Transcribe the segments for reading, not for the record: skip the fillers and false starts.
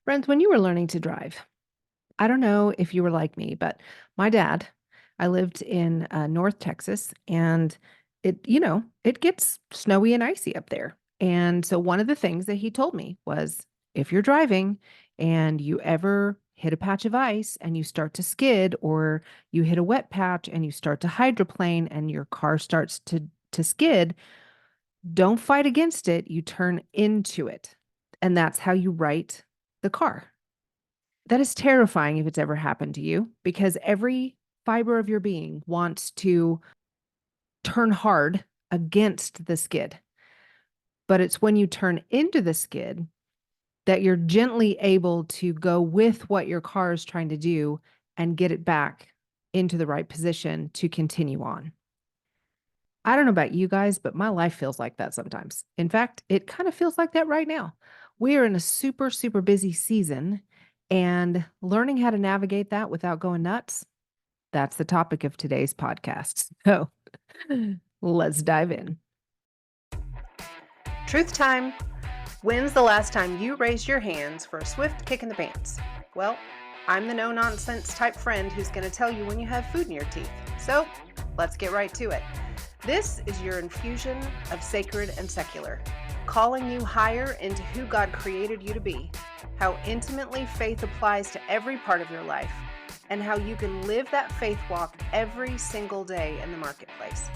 Friends, when you were learning to drive, I don't know if you were like me, but my dad, I lived in North Texas and it gets snowy and icy up there. And so one of the things that he told me was if you're driving and you ever hit a patch of ice and you start to skid, or you hit a wet patch and you start to hydroplane and your car starts to skid, don't fight against it. You turn into it. And that's how you right the car. That is terrifying if it's ever happened to you, because every fiber of your being wants to turn hard against the skid. But it's when you turn into the skid that you're gently able to go with what your car is trying to do and get it back into the right position to continue on. I don't know about you guys, but my life feels like that sometimes. In fact, it kind of feels like that right now. We are in a super, super busy season, and learning how to navigate that without going nuts, that's the topic of today's podcast. So let's dive in. Truth time. When's the last time you raised your hands for a swift kick in the pants? Well, I'm the no nonsense type friend who's going to tell you when you have food in your teeth. So let's get right to it. This is your infusion of sacred and secular, calling you higher into who God created you to be, how intimately faith applies to every part of your life, and how you can live that faith walk every single day in the marketplace.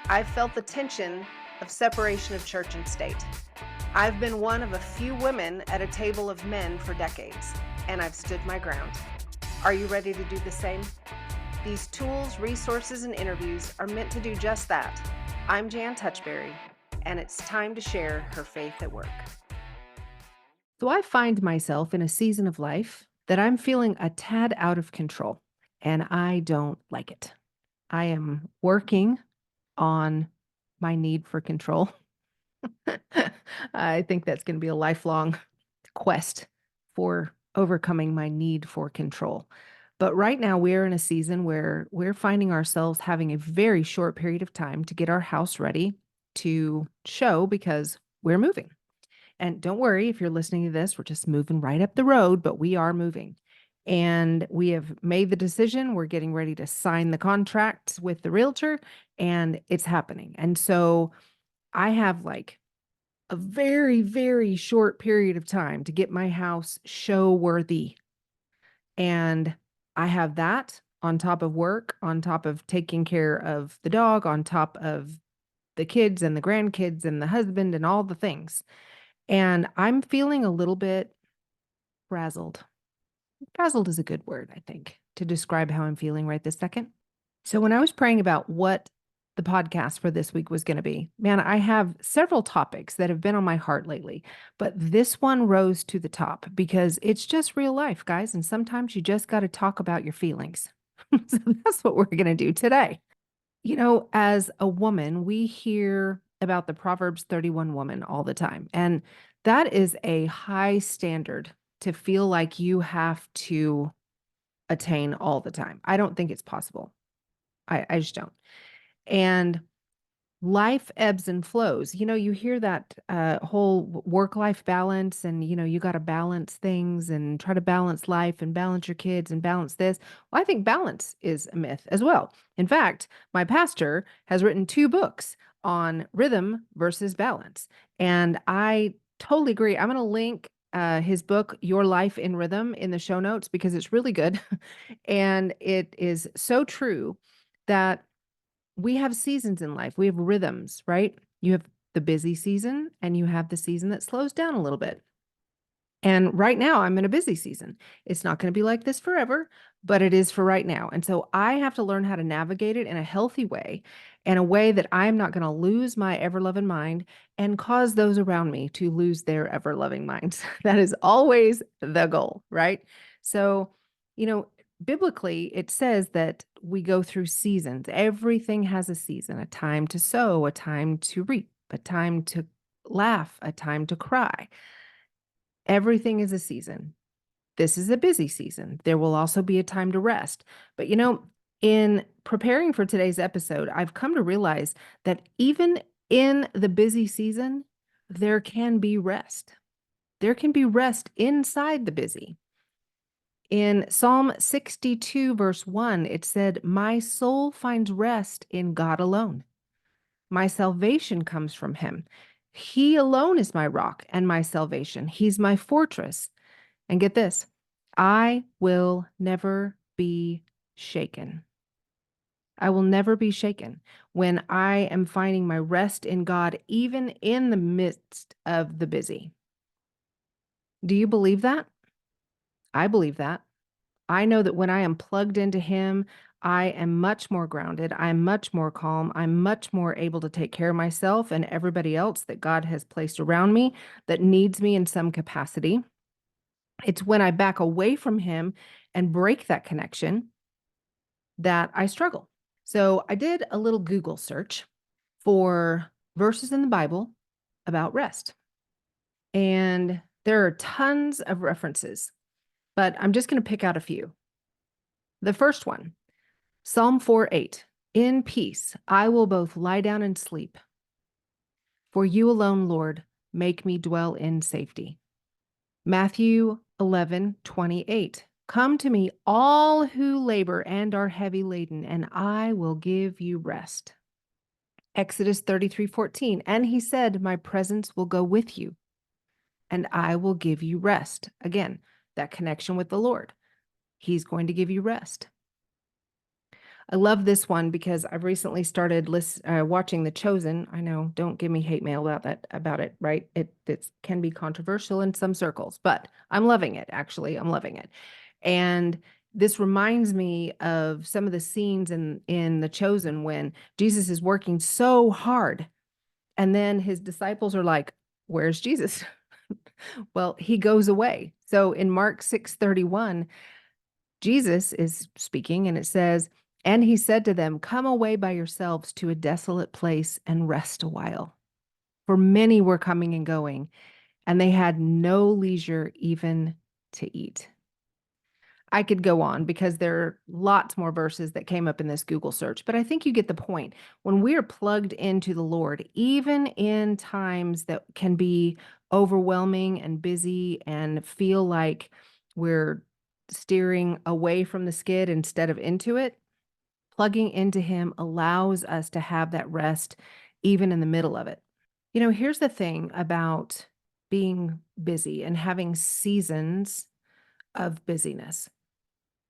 I've felt the tension of separation of church and state. I've been one of a few women at a table of men for decades, and I've stood my ground. Are you ready to do the same? These tools, resources, and interviews are meant to do just that. I'm Jan Touchberry, and it's time to share her faith at work. So I find myself in a season of life that I'm feeling a tad out of control, and I don't like it. I am working on my need for control. I think that's going to be a lifelong quest for overcoming my need for control. But right now, we're in a season where we're finding ourselves having a very short period of time to get our house ready to show, because we're moving. And don't worry if you're listening to this, we're just moving right up the road, but we are moving. And we have made the decision. We're getting ready to sign the contract with the realtor, and it's happening. And so I have like a very, very short period of time to get my house show worthy. And I have that on top of work, on top of taking care of the dog, on top of the kids and the grandkids and the husband and all the things. And I'm feeling a little bit frazzled. Frazzled is a good word, I think, to describe how I'm feeling right this second. So when I was praying about what the podcast for this week was going to be, man, I have several topics that have been on my heart lately, but this one rose to the top because it's just real life, guys. And sometimes you just got to talk about your feelings. So that's what we're going to do today. You know, as a woman, we hear about the Proverbs 31 woman all the time. And that is a high standard to feel like you have to attain all the time. I don't think it's possible. I just don't. And life ebbs and flows. You know, you hear that whole work-life balance, and, you got to balance things and try to balance life and balance your kids and balance this. Well, I think balance is a myth as well. In fact, my pastor has written 2 books on rhythm versus balance. And I totally agree. I'm going to link his book, Your Life in Rhythm, in the show notes because it's really good. And it is so true that we have seasons in life. We have rhythms, right? You have the busy season and you have the season that slows down a little bit. And right now I'm in a busy season. It's not going to be like this forever, but it is for right now. And so I have to learn how to navigate it in a healthy way, and a way that I'm not going to lose my ever loving mind and cause those around me to lose their ever loving minds. That is always the goal, right? So, you know, biblically, it says that we go through seasons. Everything has a season, a time to sow, a time to reap, a time to laugh, a time to cry. Everything is a season. This is a busy season. There will also be a time to rest. But in preparing for today's episode, I've come to realize that even in the busy season, there can be rest. There can be rest inside the busy. In Psalm 62, verse 1, it said, "My soul finds rest in God alone. My salvation comes from him. He alone is my rock and my salvation. He's my fortress." And get this, I will never be shaken. I will never be shaken when I am finding my rest in God, even in the midst of the busy. Do you believe that? I believe that. I know that when I am plugged into Him, I am much more grounded. I'm much more calm. I'm much more able to take care of myself and everybody else that God has placed around me that needs me in some capacity. It's when I back away from Him and break that connection that I struggle. So I did a little Google search for verses in the Bible about rest. And there are tons of references, but I'm just going to pick out a few. The first one, Psalm 4:8. In peace, I will both lie down and sleep. For you alone, Lord, make me dwell in safety. Matthew 11:28. Come to me, all who labor and are heavy laden, and I will give you rest. Exodus 33:14. And he said, my presence will go with you, and I will give you rest. Again, that connection with the Lord. He's going to give you rest. I love this one because I've recently started watching The Chosen. I know, don't give me hate mail about it, right? It can be controversial in some circles, but I'm loving it, actually. I'm loving it. And this reminds me of some of the scenes in The Chosen when Jesus is working so hard, and then his disciples are like, "Where's Jesus?" Well, he goes away. So in Mark 6:31, Jesus is speaking, and it says, "And he said to them, come away by yourselves to a desolate place and rest a while. For many were coming and going, and they had no leisure even to eat." I could go on because there are lots more verses that came up in this Google search, but I think you get the point. When we are plugged into the Lord, even in times that can be overwhelming and busy and feel like we're steering away from the skid instead of into it, plugging into Him allows us to have that rest even in the middle of it. You know, here's the thing about being busy and having seasons of busyness.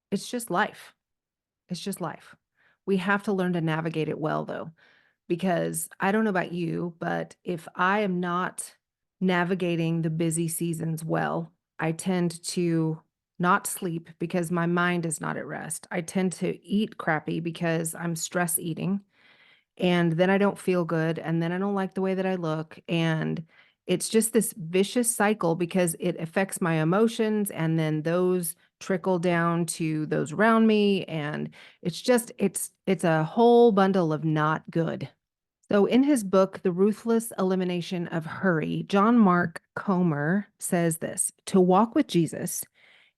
It's just life. It's just life. We have to learn to navigate it well, though, because I don't know about you, but if I am not navigating the busy seasons well, I tend to not sleep because my mind is not at rest. I tend to eat crappy because I'm stress eating, and then I don't feel good, and then I don't like the way that I look, and it's just this vicious cycle because it affects my emotions, and then those trickle down to those around me, and it's a whole bundle of not good. So in his book, The Ruthless Elimination of Hurry, John Mark Comer says this: to walk with Jesus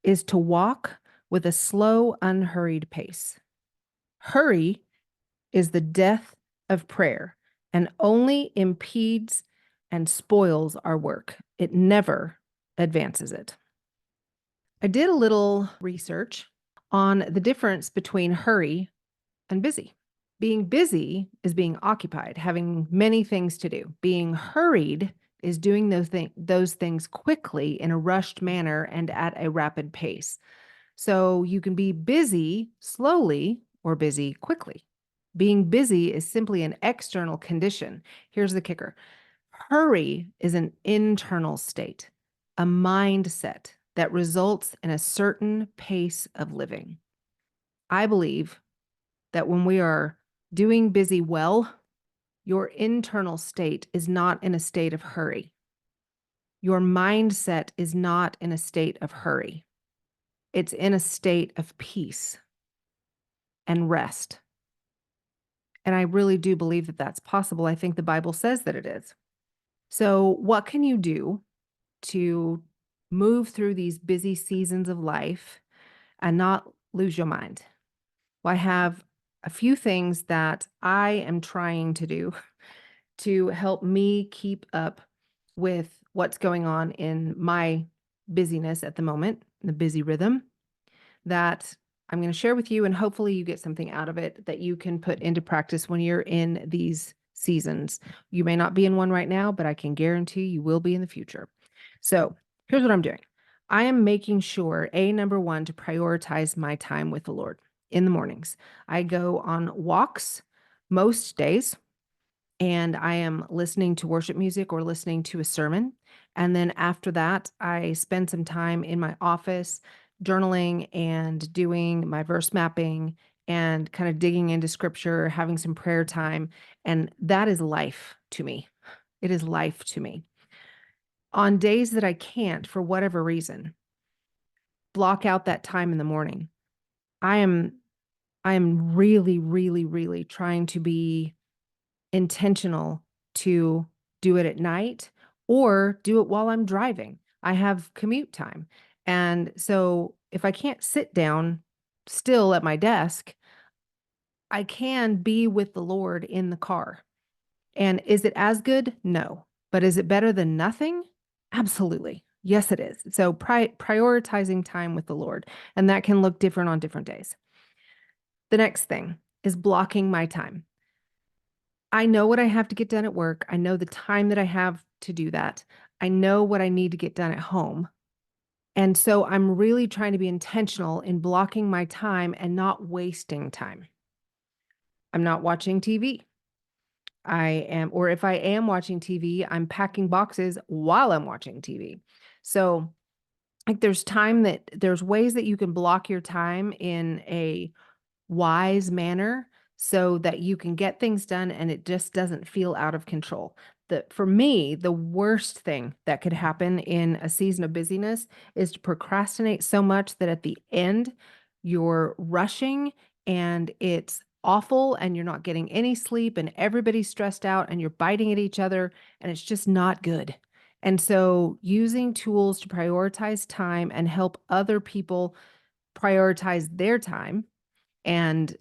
is to walk with a slow, unhurried pace. Hurry is the death of prayer and only impedes and spoils our work. It never advances it. I did a little research on the difference between hurry and busy. Being busy is being occupied, having many things to do. Being hurried is doing those things quickly in a rushed manner and at a rapid pace. So you can be busy slowly or busy quickly. Being busy is simply an external condition. Here's the kicker. Hurry is an internal state, a mindset that results in a certain pace of living. I believe that when we are doing busy well, your internal state is not in a state of hurry. Your mindset is not in a state of hurry. It's in a state of peace and rest. And I really do believe that that's possible. I think the Bible says that it is. So, what can you do to move through these busy seasons of life and not lose your mind? Well, I have a few things that I am trying to do to help me keep up with what's going on in my busyness at the moment, the busy rhythm that I'm going to share with you. And hopefully you get something out of it that you can put into practice when you're in these seasons. You may not be in one right now, but I can guarantee you will be in the future. So here's what I'm doing. I am making sure, number one, to prioritize my time with the Lord in the mornings. I go on walks most days and I am listening to worship music or listening to a sermon. And then after that, I spend some time in my office journaling and doing my verse mapping and kind of digging into scripture, having some prayer time. And that is life to me. It is life to me. On days that I can't, for whatever reason, block out that time in the morning. I am really, really, really trying to be intentional to do it at night or do it while I'm driving. I have commute time. And so if I can't sit down still at my desk, I can be with the Lord in the car. And is it as good? No. But is it better than nothing? Absolutely. Yes, it is. So prioritizing time with the Lord, and that can look different on different days. The next thing is blocking my time. I know what I have to get done at work. I know the time that I have to do that. I know what I need to get done at home. And so I'm really trying to be intentional in blocking my time and not wasting time. I'm not watching TV. Or if I am watching TV, I'm packing boxes while I'm watching TV. So, like, there's ways that you can block your time in a wise manner so that you can get things done and it just doesn't feel out of control. For me, the worst thing that could happen in a season of busyness is to procrastinate so much that at the end you're rushing and it's awful and you're not getting any sleep and everybody's stressed out and you're biting at each other and it's just not good. And so using tools to prioritize time and help other people prioritize their time and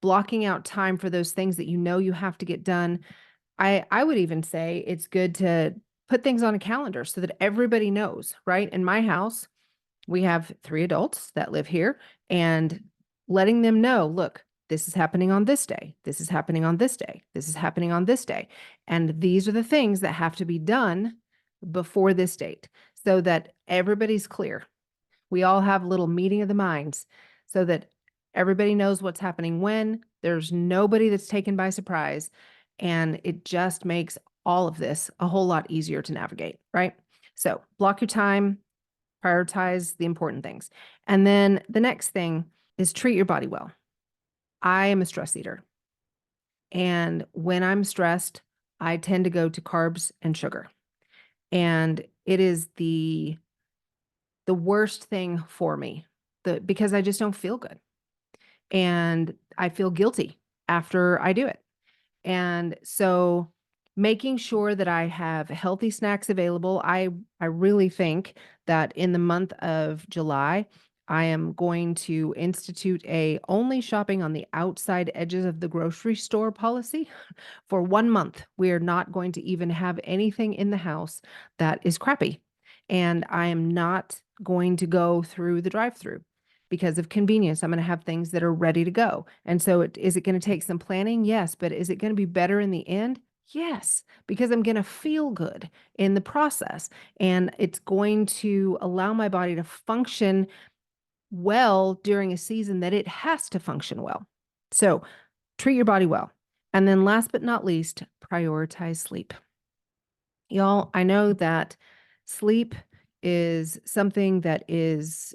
blocking out time for those things that you know you have to get done. I would even say it's good to put things on a calendar so that everybody knows, right? In my house, we have 3 adults that live here and letting them know, look, this is happening on this day. This is happening on this day. This is happening on this day. And these are the things that have to be done before this date so that everybody's clear. We all have a little meeting of the minds so that everybody knows what's happening when. There's nobody that's taken by surprise. And it just makes all of this a whole lot easier to navigate, right? So block your time, prioritize the important things. And then the next thing is treat your body well. I am a stress eater. And when I'm stressed, I tend to go to carbs and sugar. And it is the worst thing for me because I just don't feel good. And I feel guilty after I do it. And so making sure that I have healthy snacks available, I really think that in the month of July, I am going to institute a only shopping on the outside edges of the grocery store policy. For 1 month, we are not going to even have anything in the house that is crappy. And I am not going to go through the drive-through because of convenience. I'm going to have things that are ready to go. And so is it going to take some planning? Yes. But is it going to be better in the end? Yes, because I'm going to feel good in the process. And it's going to allow my body to function well during a season that it has to function well. So treat your body well. And then last but not least, prioritize sleep. Y'all, I know that sleep is something that is,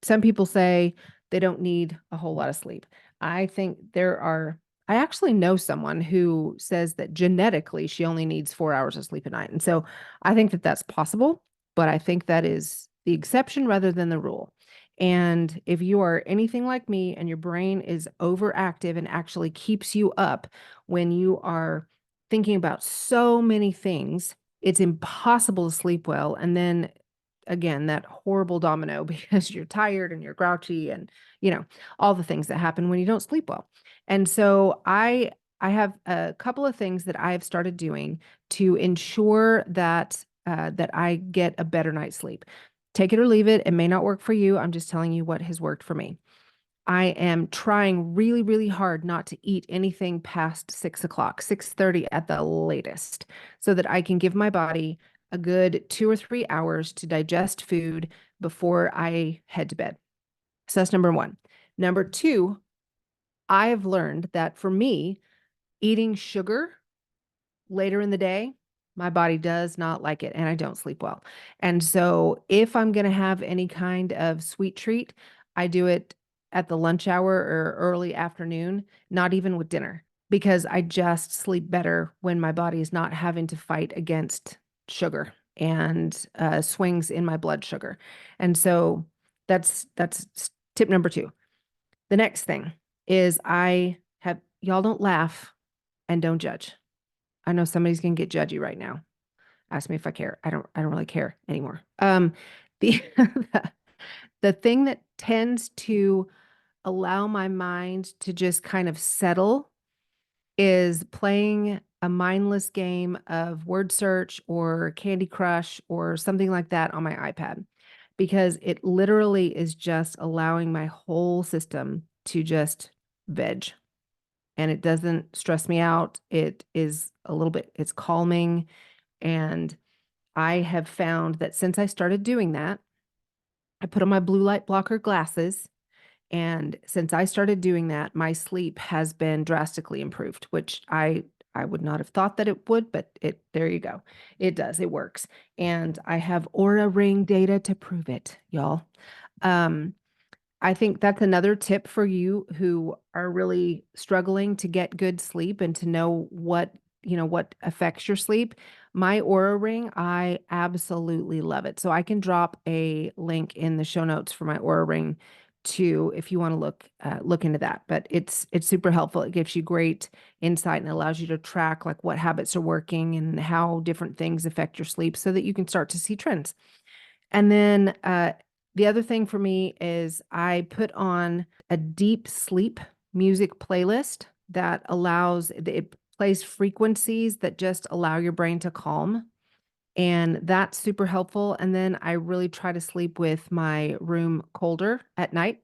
some people say they don't need a whole lot of sleep. I think I actually know someone who says that genetically she only needs 4 hours of sleep a night. And so I think that that's possible, but I think that is the exception rather than the rule. And if you are anything like me and your brain is overactive and actually keeps you up when you are thinking about so many things, it's impossible to sleep well. And then again, that horrible domino because you're tired and you're grouchy and, all the things that happen when you don't sleep well. And so I I have a couple of things that I've started doing to ensure that that I get a better night's sleep. Take it or leave it. It may not work for you. I'm just telling you what has worked for me. I am trying really, really hard not to eat anything past 6 o'clock, 6:30 at the latest, so that I can give my body a good 2 or 3 hours to digest food before I head to bed. So that's number one. Number two, I've learned that for me, eating sugar later in the day, my body does not like it and I don't sleep well. And so if I'm going to have any kind of sweet treat, I do it at the lunch hour or early afternoon, not even with dinner, because I just sleep better when my body is not having to fight against sugar and swings in my blood sugar. And so that's tip number two. The next thing is y'all don't laugh and don't judge. I know somebody's gonna get judgy right now. Ask me if I care. I don't really care anymore. The the thing that tends to allow my mind to just kind of settle is playing a mindless game of word search or Candy Crush or something like that on my iPad, because it literally is just allowing my whole system to just veg, and it doesn't stress me out. It is a little bit, it's calming. And I have found that since I started doing that, I put on my blue light blocker glasses. And since I started doing that, my sleep has been drastically improved, which I would not have thought that it would, but there you go. It does, it works. And I have Aura Ring data to prove it, y'all. Um, I think that's another tip for you who are really struggling to get good sleep and to know what affects your sleep. My Aura Ring, I absolutely love it. So I can drop a link in the show notes for my Aura Ring too, if you want to look into that. But it's super helpful. It gives you great insight and allows you to track like what habits are working and how different things affect your sleep so that you can start to see trends. And then the other thing for me is I put on a deep sleep music playlist that it plays frequencies that just allow your brain to calm. And that's super helpful. And then I really try to sleep with my room colder at night.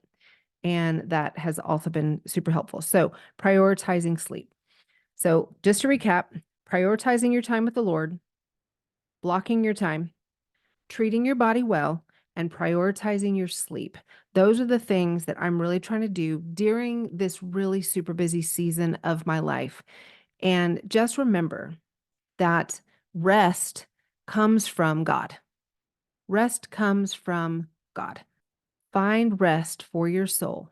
And that has also been super helpful. So prioritizing sleep. So just to recap, prioritizing your time with the Lord, blocking your time, treating your body well, and prioritizing your sleep. Those are the things that I'm really trying to do during this really super busy season of my life. And just remember that rest comes from God. Rest comes from God. Find rest for your soul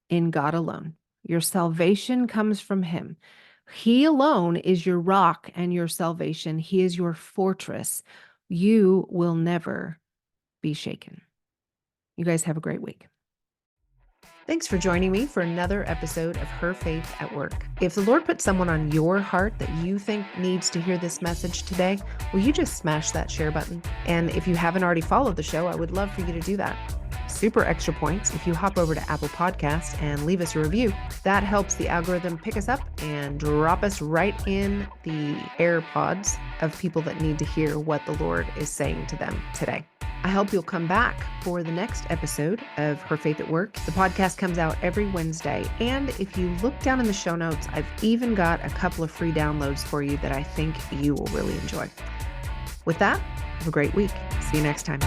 in God alone. Your salvation comes from Him. He alone is your rock and your salvation. He is your fortress. You will never be shaken. You guys have a great week. Thanks for joining me for another episode of Her Faith at Work. If the Lord put someone on your heart that you think needs to hear this message today, will you just smash that share button? And if you haven't already followed the show, I would love for you to do that. Super extra points if you hop over to Apple Podcasts and leave us a review. That helps the algorithm pick us up and drop us right in the AirPods of people that need to hear what the Lord is saying to them today. I hope you'll come back for the next episode of Her Faith at Work. The podcast comes out every Wednesday. And if you look down in the show notes, I've even got a couple of free downloads for you that I think you will really enjoy. With that, have a great week. See you next time.